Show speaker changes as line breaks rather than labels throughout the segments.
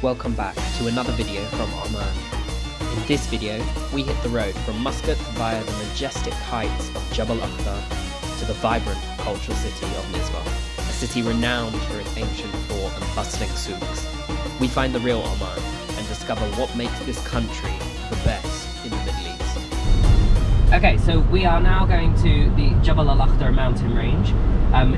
Welcome back to another video from Oman. In this video, we hit the road from Muscat via the majestic heights of Jabal Akhdar to the vibrant cultural city of Nizwa, a city renowned for its ancient fort and bustling souks. We find the real Oman and discover what makes this country the best in the Middle East. Okay, so we are now going to the Jabal Akhdar mountain range.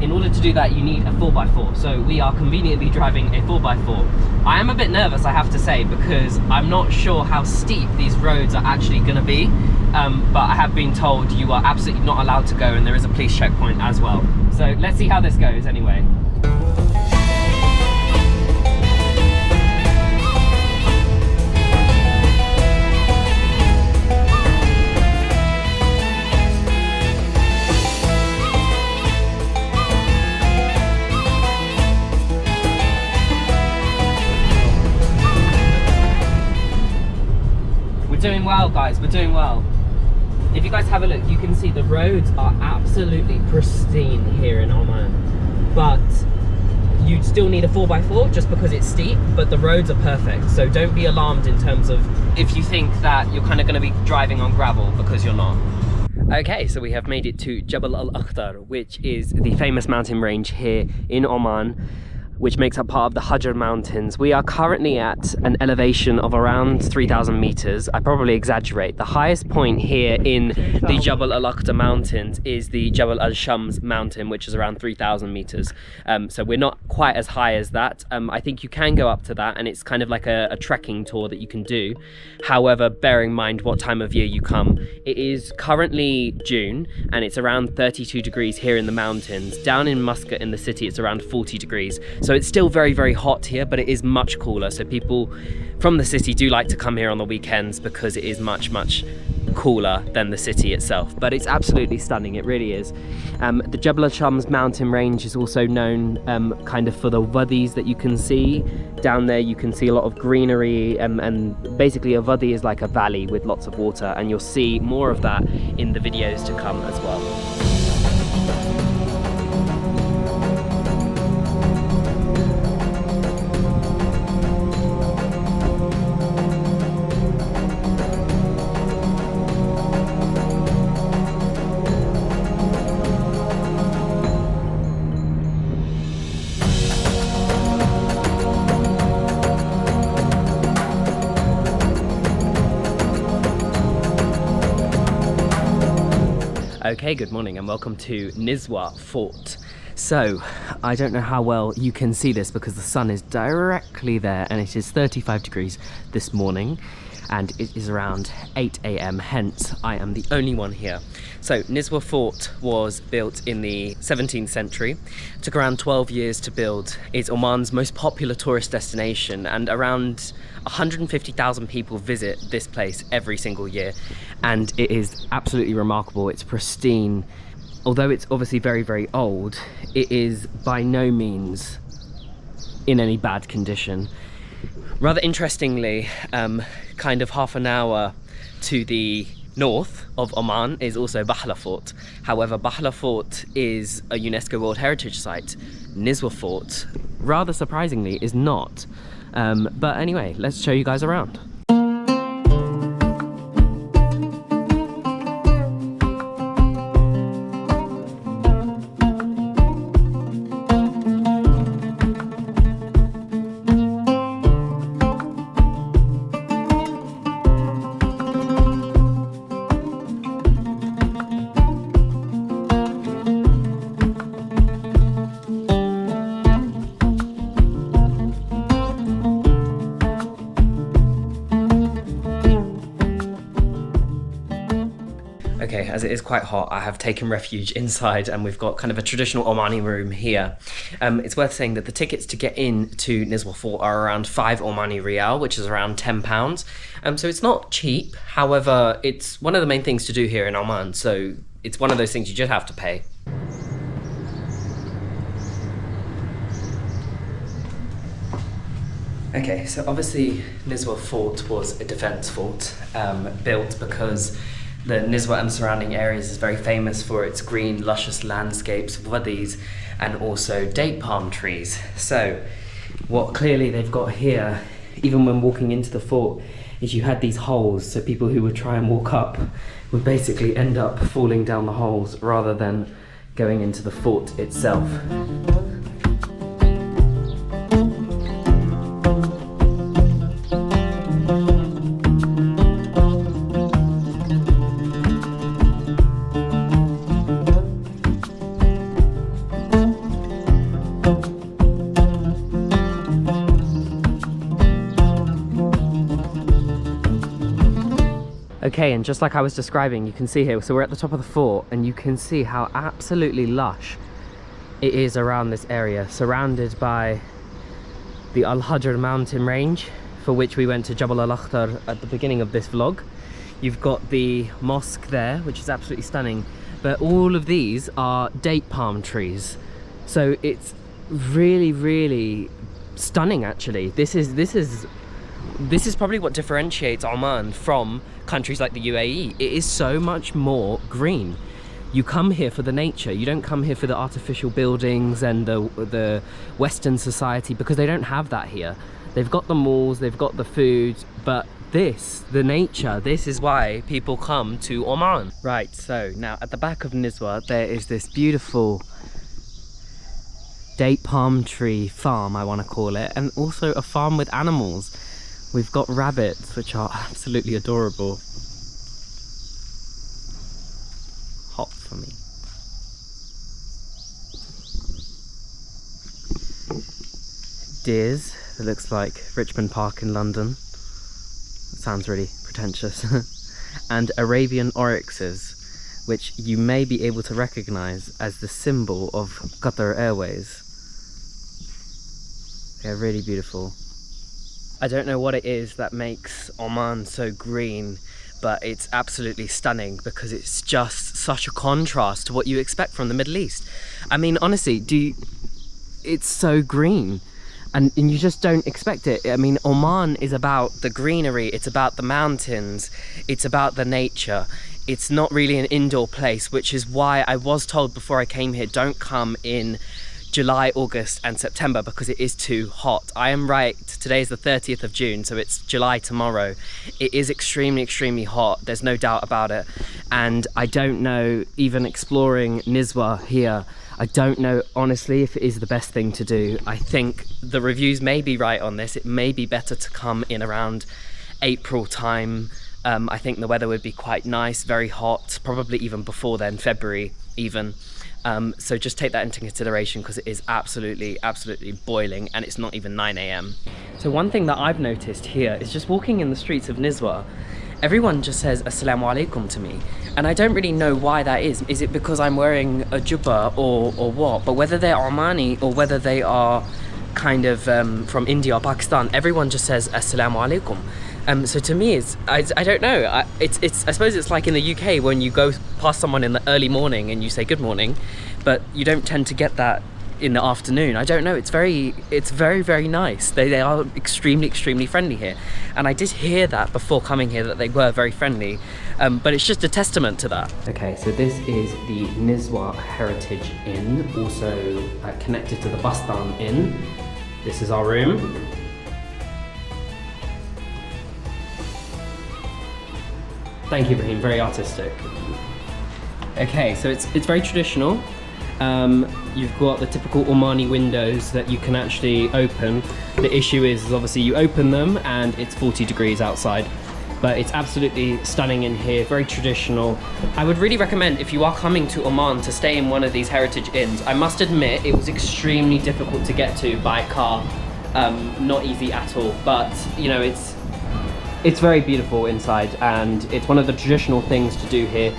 In order to do that, you need a 4x4. So we are conveniently driving a 4x4. I am a bit nervous, I have to say, because I'm not sure how steep these roads are actually going to be. But I have been told you are absolutely not allowed to go, and there is a police checkpoint as well. So let's see how this goes anyway. Doing well, guys, we're doing well. If you guys have a look, you can see the roads are absolutely pristine here in Oman, but you'd still need a 4x4 just because it's steep, but the roads are perfect. So don't be alarmed in terms of if you think that you're kind of going to be driving on gravel, because you're not. Okay, so we have made it to Jebel Akhdar, which is the famous mountain range here in Oman, which makes up part of the Hajar Mountains. We are currently at an elevation of around 3,000 meters. I probably exaggerate. The highest point here in the Jabal Akhdar Mountains is the Jabal al-Shams mountain, which is around 3,000 meters. So we're not quite as high as that. I think you can go up to that, and it's kind of like a trekking tour that you can do. However, bear in mind what time of year you come. It is currently June, and it's around 32 degrees here in the mountains. Down in Muscat in the city, it's around 40 degrees. So it's still very, very hot here, but it is much cooler. So people from the city do like to come here on the weekends because it is much, much cooler than the city itself. But it's absolutely stunning, it really is. The Jebel Shams mountain range is also known kind of for the wadis that you can see. Down there you can see a lot of greenery, and basically a wadi is like a valley with lots of water, and you'll see more of that in the videos to come as well. Okay, good morning and welcome to Nizwa Fort. So, I don't know how well you can see this because the sun is directly there, and it is 35 degrees this morning and it is around 8 AM, hence I am the only one here. So Nizwa Fort was built in the 17th century. It took around 12 years to build. It's Oman's most popular tourist destination, and around 150,000 people visit this place every single year, and it is absolutely remarkable. It's pristine. Although it's obviously very, very old, it is by no means in any bad condition. Rather interestingly, kind of half an hour to the north of Oman is also Halwa Fort. However, Halwa Fort is a UNESCO World Heritage Site. Nizwa Fort, rather surprisingly, is not. But anyway, let's show you guys around. Okay, as it is quite hot, I have taken refuge inside, and we've got kind of a traditional Omani room here. It's worth saying that the tickets to get in to Nizwa Fort are around 5 Omani Rial, which is around £10. So it's not cheap. However, it's one of the main things to do here in Oman. So it's one of those things you just have to pay. Okay, so obviously Nizwa Fort was a defense fort, built because the Nizwa and surrounding areas is very famous for its green, luscious landscapes, wadis, and also date palm trees. So what clearly they've got here even when walking into the fort, is you had these holes, so people who would try and walk up would basically end up falling down the holes rather than going into the fort itself. Okay, and just like I was describing, you can see here, so we're at the top of the fort, and you can see how absolutely lush it is around this area, surrounded by the Al Hadr mountain range, for which we went to Jabal Akhdar at the beginning of this vlog. You've got the mosque there, which is absolutely stunning, but all of these are date palm trees. So it's really, really stunning actually. This is probably what differentiates Oman from countries like the UAE. It is so much more green. You come here for the nature. You don't come here for the artificial buildings and the Western society, because they don't have that here. They've got the malls, they've got the food, but the nature, this is why people come to Oman. Right, so now at the back of Nizwa, there is this beautiful date palm tree farm, I want to call it, and also a farm with animals. We've got rabbits, which are absolutely adorable. Hot for me. Deers, it looks like Richmond Park in London. Sounds really pretentious. And Arabian oryxes, which you may be able to recognize as the symbol of Qatar Airways. They're really beautiful. I don't know what it is that makes Oman so green, but it's absolutely stunning because it's just such a contrast to what you expect from the Middle East. I mean, honestly, it's so green and you just don't expect it. I mean, Oman is about the greenery, it's about the mountains, it's about the nature. It's not really an indoor place, which is why I was told before I came here, don't come in July, August and September because it is too hot. I am right, today is the 30th of June, so it's July tomorrow. It is extremely, extremely hot, there's no doubt about it. And I don't know, even exploring Nizwa here, I don't know honestly if it is the best thing to do. I think the reviews may be right on this. It may be better to come in around April time. I think the weather would be quite nice, very hot, probably even before then, February even. So just take that into consideration because it is absolutely, absolutely boiling and it's not even 9 AM. So one thing that I've noticed here is just walking in the streets of Nizwa, everyone just says Assalamu alaikum to me. And I don't really know why that is. Is it because I'm wearing a jubba or what? But whether they're Omani or whether they are kind of from India or Pakistan, everyone just says Assalamu alaikum. So to me, I don't know. I suppose it's like in the UK when you go past someone in the early morning and you say good morning, but you don't tend to get that in the afternoon. I don't know. It's very, very nice. They are extremely, extremely friendly here, and I did hear that before coming here that they were very friendly. But it's just a testament to that. Okay, so this is the Nizwa Heritage Inn, also connected to the Bustling Inn. This is our room. Thank you, Brahim, very artistic. Okay, so it's very traditional. You've got the typical Omani windows that you can actually open. The issue is obviously you open them and it's 40 degrees outside. But it's absolutely stunning in here, very traditional. I would really recommend, if you are coming to Oman, to stay in one of these heritage inns. I must admit, it was extremely difficult to get to by car. Not easy at all, but you know, it's very beautiful inside, and it's one of the traditional things to do here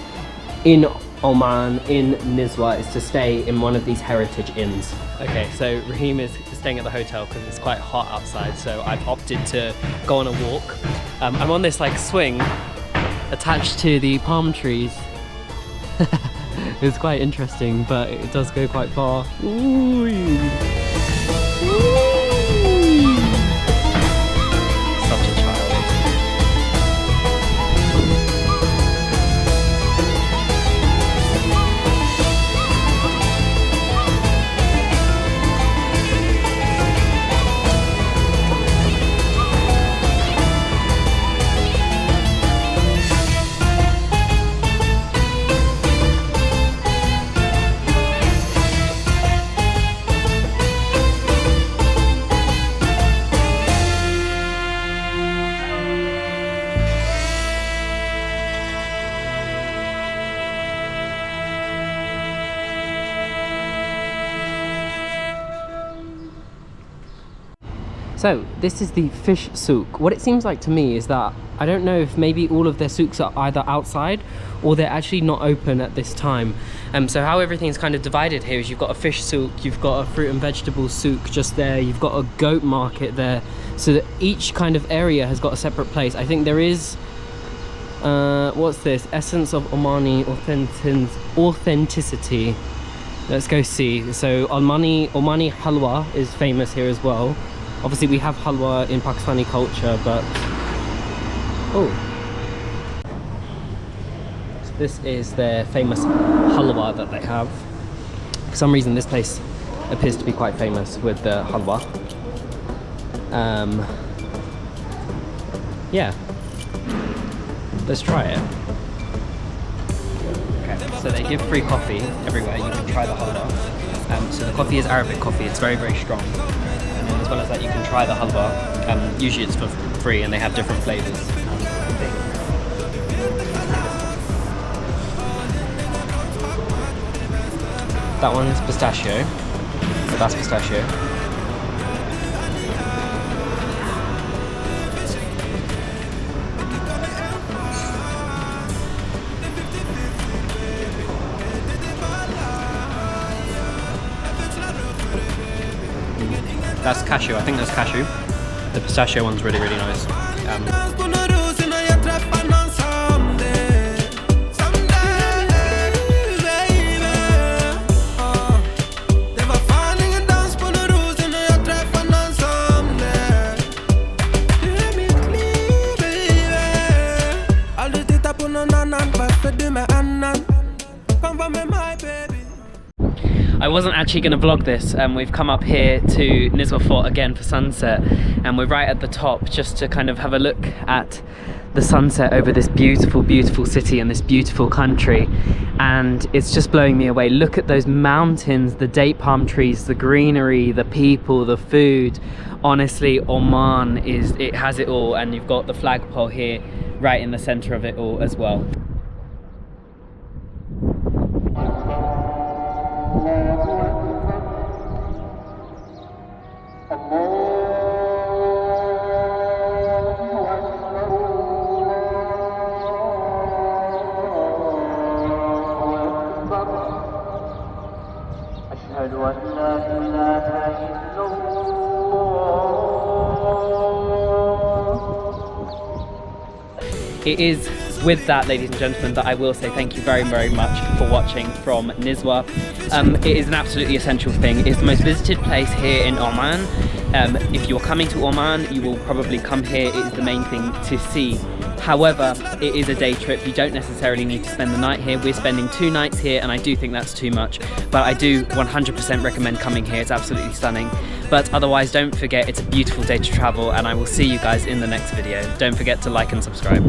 in Oman, in Nizwa, is to stay in one of these heritage inns. Okay, so Raheem is staying at the hotel because it's quite hot outside, so I've opted to go on a walk. I'm on this like swing attached to the palm trees. It's quite interesting, but it does go quite far. Ooh. Such a child. So this is the fish souk. What it seems like to me is that I don't know if maybe all of their souks are either outside or they're actually not open at this time. So how everything's kind of divided here is you've got a fish souk, you've got a fruit and vegetable souk just there, you've got a goat market there. So that each kind of area has got a separate place. I think there is, what's this? Essence of Omani authenticity. Let's go see. So Omani Halwa is famous here as well. Obviously we have Halwa in Pakistani culture, but oh, so this is their famous Halwa that they have. For some reason this place appears to be quite famous with the Halwa. Yeah, let's try it. Okay, so they give free coffee everywhere. You can try the Halwa. So the coffee is Arabic coffee. It's very, very strong. And then as well as that, you can try the Halwa. Usually it's for free, and they have different flavors. That one's pistachio. So that's pistachio. That's cashew, I think that's cashew. The pistachio one's really, really nice. I wasn't actually going to vlog this. We've come up here to Nizwa Fort again for sunset, and we're right at the top just to kind of have a look at the sunset over this beautiful, beautiful city and this beautiful country. And it's just blowing me away. Look at those mountains, the date palm trees, the greenery, the people, the food. Honestly, Oman it has it all, and you've got the flagpole here right in the center of it all as well. It is with that, ladies and gentlemen, that I will say thank you very, very much for watching from Nizwa. It is an absolutely essential thing. It's the most visited place here in Oman. If you're coming to Oman, you will probably come here. It is the main thing to see. However, it is a day trip. You don't necessarily need to spend the night here. We're spending 2 nights here, and I do think that's too much. But I do 100% recommend coming here. It's absolutely stunning. But otherwise, don't forget, it's a beautiful day to travel, and I will see you guys in the next video. Don't forget to like and subscribe.